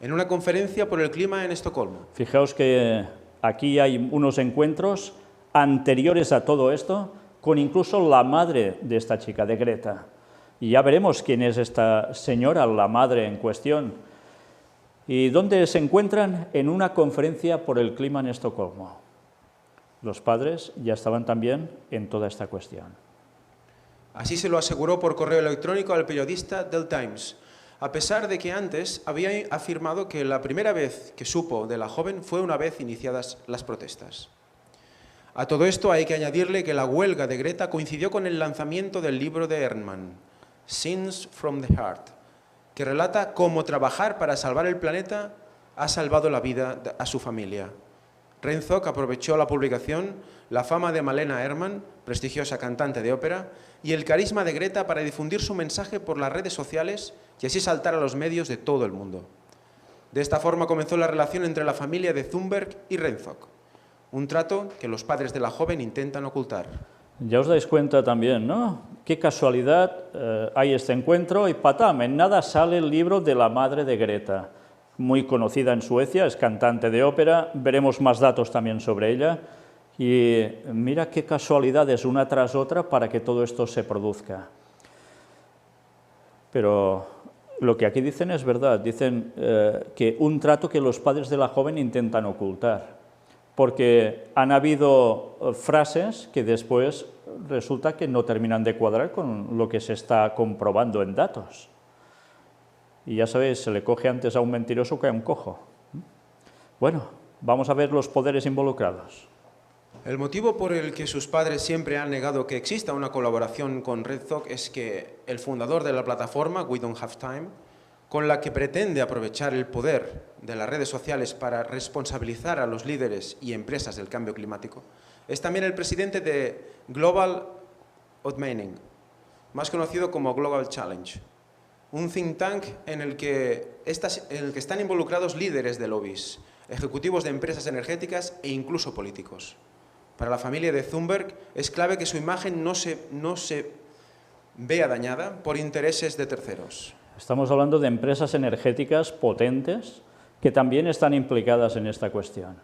en una conferencia por el clima en Estocolmo. Fijaos que aquí hay unos encuentros anteriores a todo esto, con incluso la madre de esta chica, de Greta. Y ya veremos quién es esta señora, la madre en cuestión. ¿Y dónde se encuentran? En una conferencia por el clima en Estocolmo. Los padres ya estaban también en toda esta cuestión. Así se lo aseguró por correo electrónico al periodista del Times, a pesar de que antes había afirmado que la primera vez que supo de la joven fue una vez iniciadas las protestas. A todo esto hay que añadirle que la huelga de Greta coincidió con el lanzamiento del libro de Erdman, Scenes from the Heart, que relata cómo trabajar para salvar el planeta ha salvado la vida a su familia. Reinzog aprovechó la publicación, la fama de Malena Erdman, prestigiosa cantante de ópera, y el carisma de Greta para difundir su mensaje por las redes sociales y así saltar a los medios de todo el mundo. De esta forma comenzó la relación entre la familia de Thunberg y Reinzog, un trato que los padres de la joven intentan ocultar. Ya os dais cuenta también, ¿no? Qué casualidad, hay este encuentro y patam, en nada sale el libro de la madre de Greta, muy conocida en Suecia, es cantante de ópera, veremos más datos también sobre ella, y mira qué casualidades una tras otra para que todo esto se produzca. Pero lo que aquí dicen es verdad, dicen que un trato que los padres de la joven intentan ocultar, porque han habido frases que después resulta que no terminan de cuadrar con lo que se está comprobando en datos. Y ya sabéis, se le coge antes a un mentiroso que a un cojo. Bueno, Vamos a ver los poderes involucrados. El motivo por el que sus padres siempre han negado que exista una colaboración con RedZoc es que el fundador de la plataforma, We Don't Have Time, con la que pretende aprovechar el poder de las redes sociales para responsabilizar a los líderes y empresas del cambio climático, es también el presidente de Global Outmining, más conocido como Global Challenge, un think tank en el que están involucrados líderes de lobbies, ejecutivos de empresas energéticas e incluso políticos. Para la familia de Thunberg es clave que su imagen no se vea dañada por intereses de terceros. Estamos hablando de empresas energéticas potentes que también están implicadas en esta cuestión.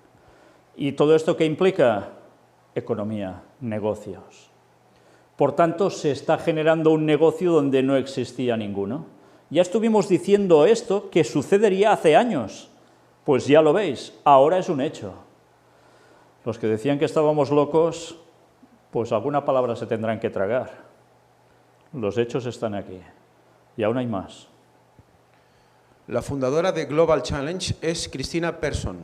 ¿Y todo esto qué implica? Economía, negocios. Por tanto, se está generando un negocio donde no existía ninguno. Ya estuvimos diciendo esto que sucedería hace años. Pues ya lo veis, ahora es un hecho. Los que decían que estábamos locos, pues alguna palabra se tendrán que tragar. Los hechos están aquí. Y aún hay más. La fundadora de Global Challenge es Kristina Persson,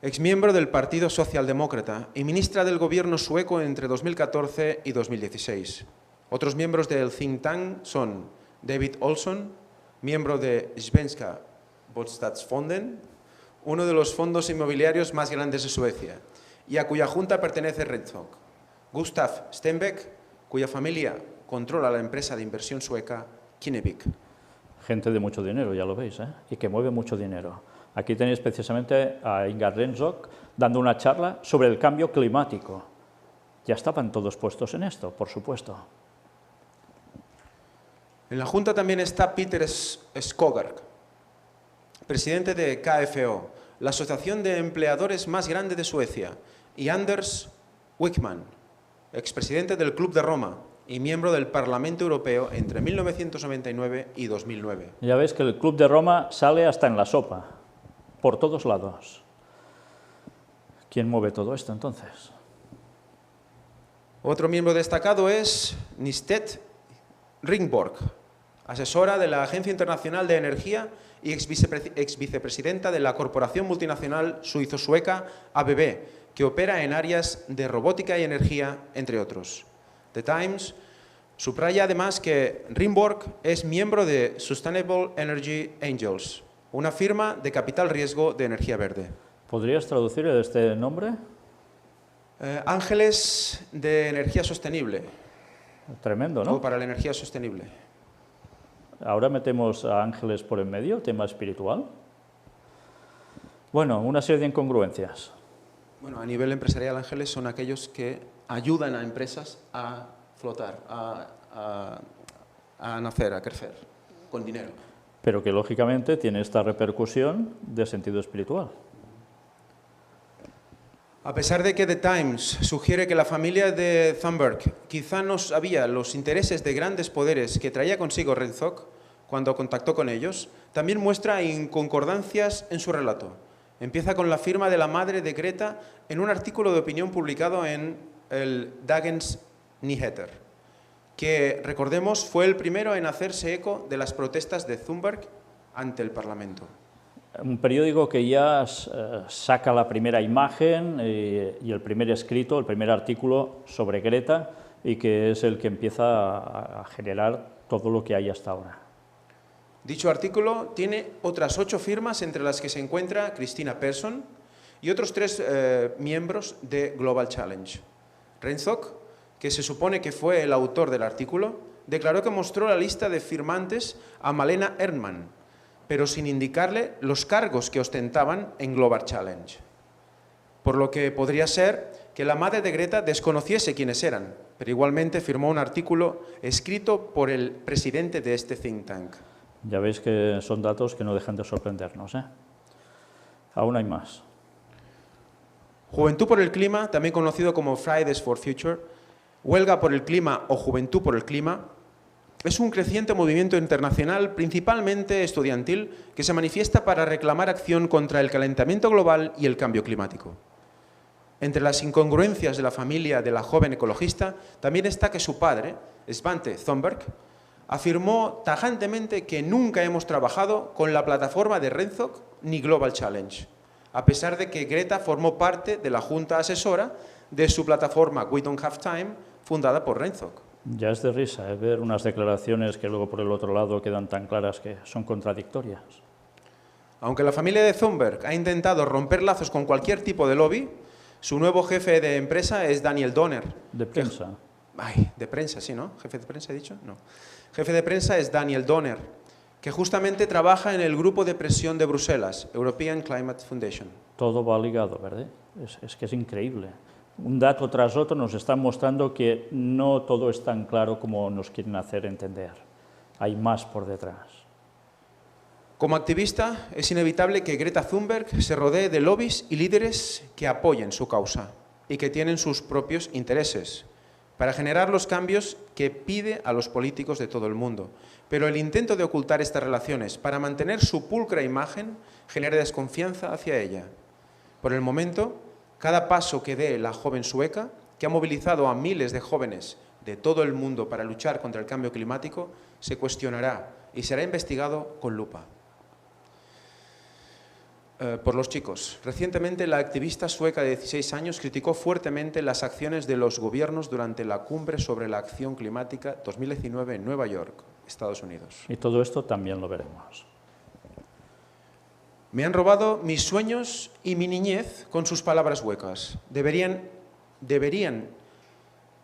exmiembro del Partido Socialdemócrata y ministra del gobierno sueco entre 2014 y 2016. Otros miembros del think tank son David Olsson, miembro de Svenska Bostadsfonden, uno de los fondos inmobiliarios más grandes de Suecia, y a cuya junta pertenece RedZoc. Gustav Stenbeck, cuya familia controla la empresa de inversión sueca Kinnevik. Gente de mucho dinero, ya lo veis, ¿eh? Y que mueve mucho dinero. Aquí tenéis precisamente a Inga RedZoc dando una charla sobre el cambio climático. Ya estaban todos puestos en esto, por supuesto. En la junta también está Peter Skogar, presidente de KFO, la asociación de empleadores más grande de Suecia, y Anders Wijkman, expresidente del Club de Roma y miembro del Parlamento Europeo entre 1999 y 2009. Ya veis que el Club de Roma sale hasta en la sopa, por todos lados. ¿Quién mueve todo esto entonces? Otro miembro destacado es Nistet Ringborg, asesora de la Agencia Internacional de Energía y exvicepresidenta de la corporación multinacional suizo-sueca ABB, que opera en áreas de robótica y energía, entre otros. The Times subraya además que Ringborg es miembro de Sustainable Energy Angels, una firma de capital riesgo de energía verde. ¿Podrías traducir este nombre? Ángeles de energía sostenible. Tremendo, ¿no? O para la energía sostenible. Ahora metemos a ángeles por en medio, tema espiritual. Bueno, una serie de incongruencias. Bueno, a nivel empresarial, ángeles son aquellos que ayudan a empresas a flotar, a nacer, a crecer, con dinero. Pero que lógicamente tiene esta repercusión de sentido espiritual. A pesar de que The Times sugiere que la familia de Thunberg quizá no sabía los intereses de grandes poderes que traía consigo RedZoc cuando contactó con ellos, también muestra inconcordancias en su relato. Empieza con la firma de la madre de Greta en un artículo de opinión publicado en el Dagens Nyheter, que, recordemos, fue el primero en hacerse eco de las protestas de Thunberg ante el Parlamento. Un periódico que ya saca la primera imagen y el primer escrito, el primer artículo sobre Greta, y que es el que empieza a generar todo lo que hay hasta ahora. Dicho artículo tiene otras 8 firmas, entre las que se encuentra Kristina Persson y otros 3 miembros de Global Challenge. RedZoc, que se supone que fue el autor del artículo, declaró que mostró la lista de firmantes a Malena Erdmann, pero sin indicarle los cargos que ostentaban en Global Challenge. Por lo que podría ser que la madre de Greta desconociese quiénes eran, pero igualmente firmó un artículo escrito por el presidente de este think tank. Ya veis que son datos que no dejan de sorprendernos, ¿eh? Aún hay más. Juventud por el Clima, también conocido como Fridays for Future, Huelga por el Clima o Juventud por el Clima, es un creciente movimiento internacional, principalmente estudiantil, que se manifiesta para reclamar acción contra el calentamiento global y el cambio climático. Entre las incongruencias de la familia de la joven ecologista, también está que su padre, Svante Thunberg, afirmó tajantemente que nunca hemos trabajado con la plataforma de RedZoc ni Global Challenge, a pesar de que Greta formó parte de la junta asesora de su plataforma We Don't Have Time, fundada por Renzoc. Ya es de risa ver unas declaraciones que luego por el otro lado quedan tan claras que son contradictorias. Aunque la familia de Thunberg ha intentado romper lazos con cualquier tipo de lobby, su nuevo jefe de empresa es Daniel Donner. De prensa. De prensa, sí, ¿no? ¿Jefe de prensa he dicho? No. Jefe de prensa es Daniel Donner, que justamente trabaja en el grupo de presión de Bruselas, European Climate Foundation. Todo va ligado, ¿verdad? Es que es increíble. Un dato tras otro nos está mostrando que no todo es tan claro como nos quieren hacer entender. Hay más por detrás. Como activista, es inevitable que Greta Thunberg se rodee de lobbies y líderes que apoyen su causa y que tienen sus propios intereses, para generar los cambios que pide a los políticos de todo el mundo. Pero el intento de ocultar estas relaciones para mantener su pulcra imagen genera desconfianza hacia ella. Por el momento, cada paso que dé la joven sueca, que ha movilizado a miles de jóvenes de todo el mundo para luchar contra el cambio climático, se cuestionará y será investigado con lupa. Por los chicos. Recientemente, la activista sueca de 16 años criticó fuertemente las acciones de los gobiernos durante la cumbre sobre la acción climática 2019 en Nueva York, Estados Unidos. Y todo esto también lo veremos. Me han robado mis sueños y mi niñez con sus palabras huecas. Deberían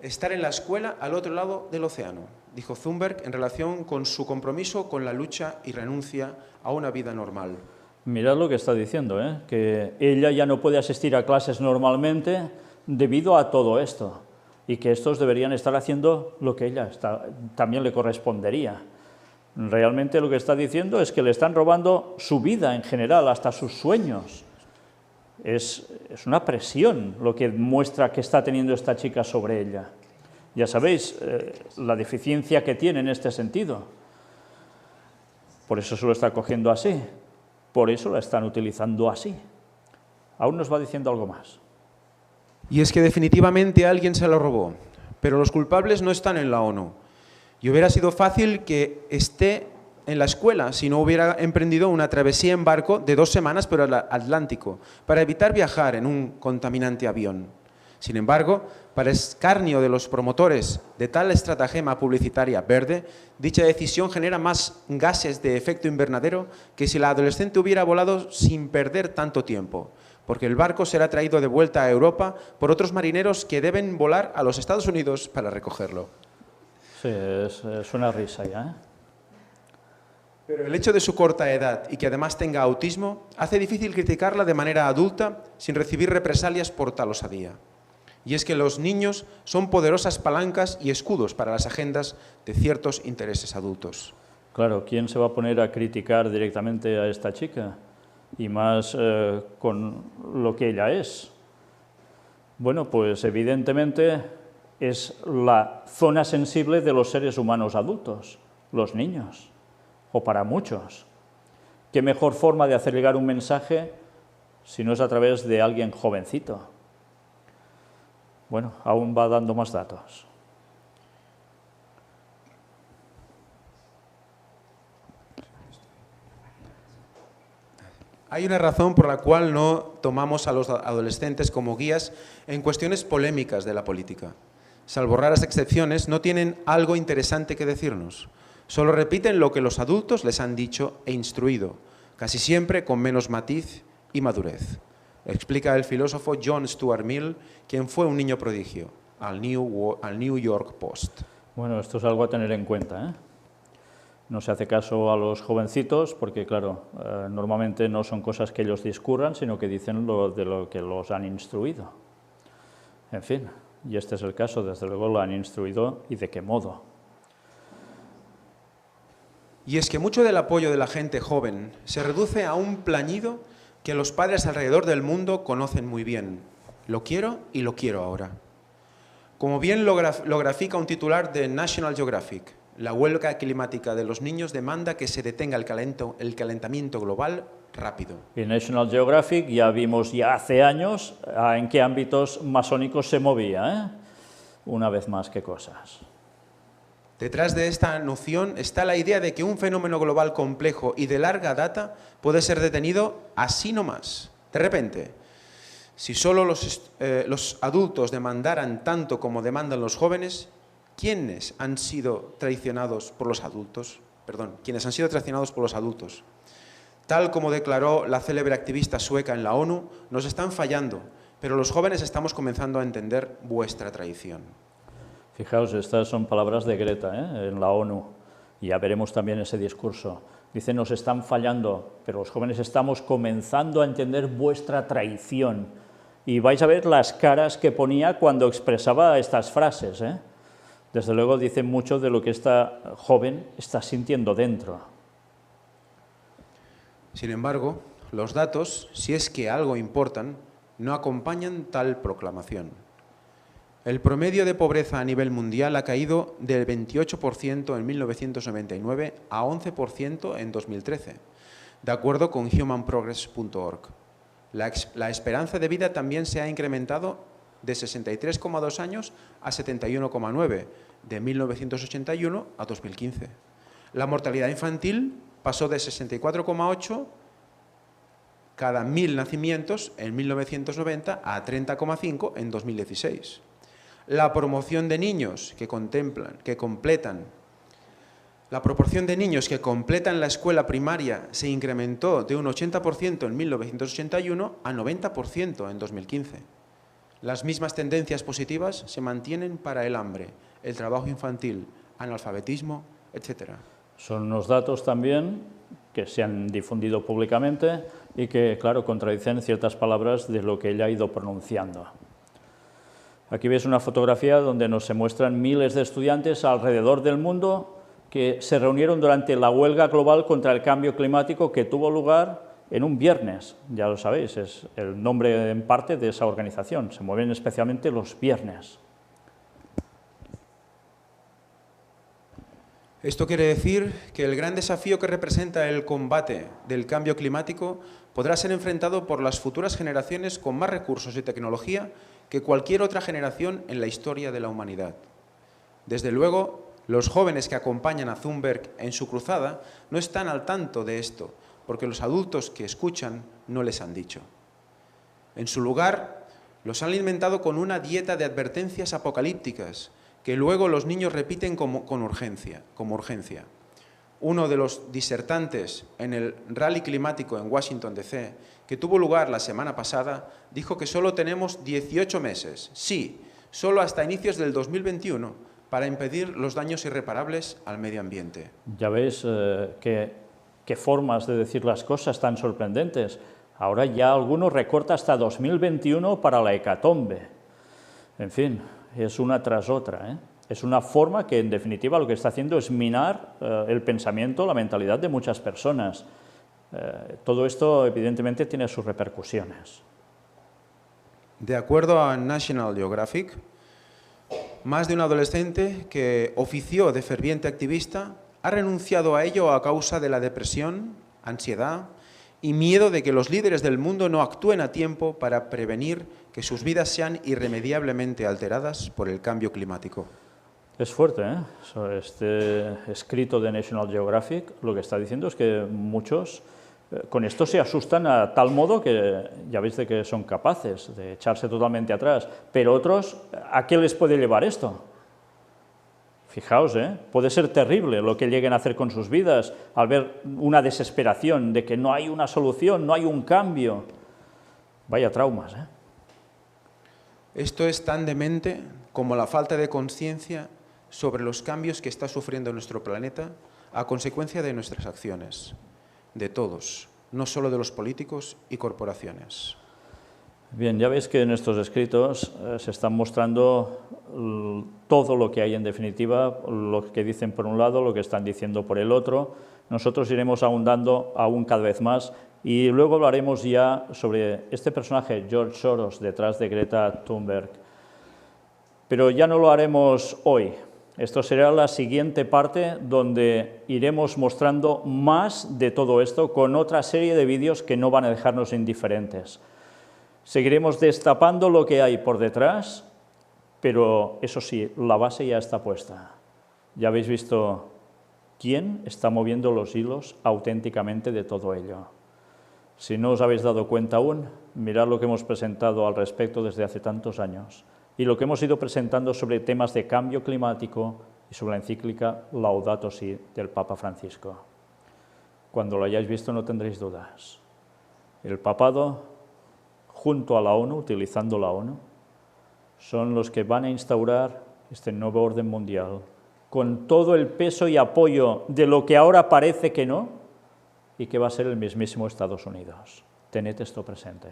estar en la escuela al otro lado del océano, dijo Thunberg en relación con su compromiso con la lucha y renuncia a una vida normal. Mirad lo que está diciendo, que ella ya no puede asistir a clases normalmente debido a todo esto y que estos deberían estar haciendo lo que ella también le correspondería. Realmente lo que está diciendo es que le están robando su vida en general, hasta sus sueños. Es una presión lo que muestra que está teniendo esta chica sobre ella. Ya sabéis la deficiencia que tiene en este sentido. Por eso se lo está cogiendo así. Por eso la están utilizando así. Aún nos va diciendo algo más. Y es que definitivamente alguien se lo robó, pero los culpables no están en la ONU. Y hubiera sido fácil que esté en la escuela si no hubiera emprendido una travesía en barco de 2 semanas por el Atlántico, para evitar viajar en un contaminante avión. Sin embargo, para escarnio de los promotores de tal estratagema publicitaria verde, dicha decisión genera más gases de efecto invernadero que si la adolescente hubiera volado sin perder tanto tiempo, porque el barco será traído de vuelta a Europa por otros marineros que deben volar a los Estados Unidos para recogerlo. Sí, es una risa ya, Pero el hecho de su corta edad y que además tenga autismo hace difícil criticarla de manera adulta sin recibir represalias por tal osadía. Y es que los niños son poderosas palancas y escudos para las agendas de ciertos intereses adultos. Claro, ¿quién se va a poner a criticar directamente a esta chica? Y más con lo que ella es. Bueno, pues evidentemente es la zona sensible de los seres humanos adultos, los niños, o para muchos. ¿Qué mejor forma de hacer llegar un mensaje si no es a través de alguien jovencito? Bueno, aún va dando más datos. Hay una razón por la cual no tomamos a los adolescentes como guías en cuestiones polémicas de la política. Salvo raras excepciones, no tienen algo interesante que decirnos. Solo repiten lo que los adultos les han dicho e instruido, casi siempre con menos matiz y madurez. Explica el filósofo John Stuart Mill, quien fue un niño prodigio, al New York Post. Bueno, esto es algo a tener en cuenta, No se hace caso a los jovencitos porque, claro, normalmente no son cosas que ellos discurran, sino que dicen de lo que los han instruido. En fin, y este es el caso, desde luego lo han instruido y de qué modo. Y es que mucho del apoyo de la gente joven se reduce a un plañido que los padres alrededor del mundo conocen muy bien. Lo quiero y lo quiero ahora. Como bien lo grafica un titular de National Geographic, la huelga climática de los niños demanda que se detenga el calentamiento global rápido. En National Geographic ya vimos ya hace años en qué ámbitos masónicos se movía, Una vez más, qué cosas. Detrás de esta noción está la idea de que un fenómeno global complejo y de larga data puede ser detenido así nomás, De repente, si solo los adultos demandaran tanto como demandan los jóvenes, ¿quiénes han sido traicionados por los adultos? Perdón, ¿quiénes han sido traicionados por los adultos? Tal como declaró la célebre activista sueca en la ONU, nos están fallando, pero los jóvenes estamos comenzando a entender vuestra traición. Fijaos, estas son palabras de Greta, en la ONU, y ya veremos también ese discurso. Dice, nos están fallando, pero los jóvenes estamos comenzando a entender vuestra traición. Y vais a ver las caras que ponía cuando expresaba estas frases. Desde luego dicen mucho de lo que esta joven está sintiendo dentro. Sin embargo, los datos, si es que algo importan, no acompañan tal proclamación. El promedio de pobreza a nivel mundial ha caído del 28% en 1999 a 11% en 2013, de acuerdo con humanprogress.org. La esperanza de vida también se ha incrementado de 63,2 años a 71,9, de 1981 a 2015. La mortalidad infantil pasó de 64,8 cada 1000 nacimientos en 1990 a 30,5 en 2016. La proporción de niños que completan la escuela primaria se incrementó de un 80% en 1981 a 90% en 2015. Las mismas tendencias positivas se mantienen para el hambre, el trabajo infantil, analfabetismo, etc. Son unos datos también que se han difundido públicamente y que, claro, contradicen ciertas palabras de lo que ella ha ido pronunciando. Aquí ves una fotografía donde nos se muestran miles de estudiantes alrededor del mundo que se reunieron durante la huelga global contra el cambio climático que tuvo lugar en un viernes. Ya lo sabéis, es el nombre en parte de esa organización. Se mueven especialmente los viernes. Esto quiere decir que el gran desafío que representa el combate del cambio climático podrá ser enfrentado por las futuras generaciones con más recursos y tecnología que cualquier otra generación en la historia de la humanidad. Desde luego, los jóvenes que acompañan a Thunberg en su cruzada no están al tanto de esto, porque los adultos que escuchan no les han dicho. En su lugar, los han alimentado con una dieta de advertencias apocalípticas que luego los niños repiten como urgencia. Uno de los disertantes en el rally climático en Washington, D.C., que tuvo lugar la semana pasada, dijo que solo tenemos 18 meses, sí, solo hasta inicios del 2021, para impedir los daños irreparables al medio ambiente. Ya veis qué formas de decir las cosas tan sorprendentes. Ahora ya algunos recortan hasta 2021 para la hecatombe. En fin, es una tras otra, Es una forma que, en definitiva, lo que está haciendo es minar el pensamiento, la mentalidad de muchas personas. Todo esto, evidentemente, tiene sus repercusiones. De acuerdo a National Geographic, más de un adolescente que ofició de ferviente activista ha renunciado a ello a causa de la depresión, ansiedad y miedo de que los líderes del mundo no actúen a tiempo para prevenir que sus vidas sean irremediablemente alteradas por el cambio climático. Es fuerte, Este escrito de National Geographic lo que está diciendo es que muchos con esto se asustan a tal modo que ya veis de que son capaces de echarse totalmente atrás, pero otros, ¿a qué les puede llevar esto? Fijaos, puede ser terrible lo que lleguen a hacer con sus vidas al ver una desesperación de que no hay una solución, no hay un cambio. Vaya traumas, Esto es tan demente como la falta de conciencia sobre los cambios que está sufriendo nuestro planeta a consecuencia de nuestras acciones, de todos, no solo de los políticos y corporaciones. Bien, ya veis que en estos escritos se están mostrando todo lo que hay en definitiva, lo que dicen por un lado, lo que están diciendo por el otro. Nosotros iremos ahondando aún cada vez más y luego hablaremos ya sobre este personaje, George Soros, detrás de Greta Thunberg. Pero ya no lo haremos hoy. Esto será la siguiente parte donde iremos mostrando más de todo esto con otra serie de vídeos que no van a dejarnos indiferentes. Seguiremos destapando lo que hay por detrás, pero eso sí, la base ya está puesta. Ya habéis visto quién está moviendo los hilos auténticamente de todo ello. Si no os habéis dado cuenta aún, mirad lo que hemos presentado al respecto desde hace tantos años y lo que hemos ido presentando sobre temas de cambio climático y sobre la encíclica Laudato Si del Papa Francisco. Cuando lo hayáis visto no tendréis dudas. El papado, junto a la ONU, utilizando la ONU, son los que van a instaurar este nuevo orden mundial con todo el peso y apoyo de lo que ahora parece que no y que va a ser el mismísimo Estados Unidos. Tened esto presente.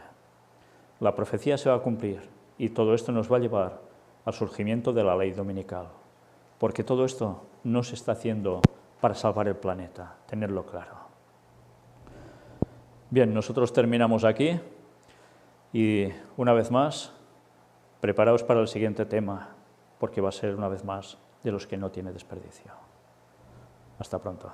La profecía se va a cumplir y todo esto nos va a llevar al surgimiento de la ley dominical, porque todo esto no se está haciendo para salvar el planeta, tenerlo claro. Bien, nosotros terminamos aquí y una vez más, preparaos para el siguiente tema, porque va a ser una vez más de los que no tiene desperdicio. Hasta pronto.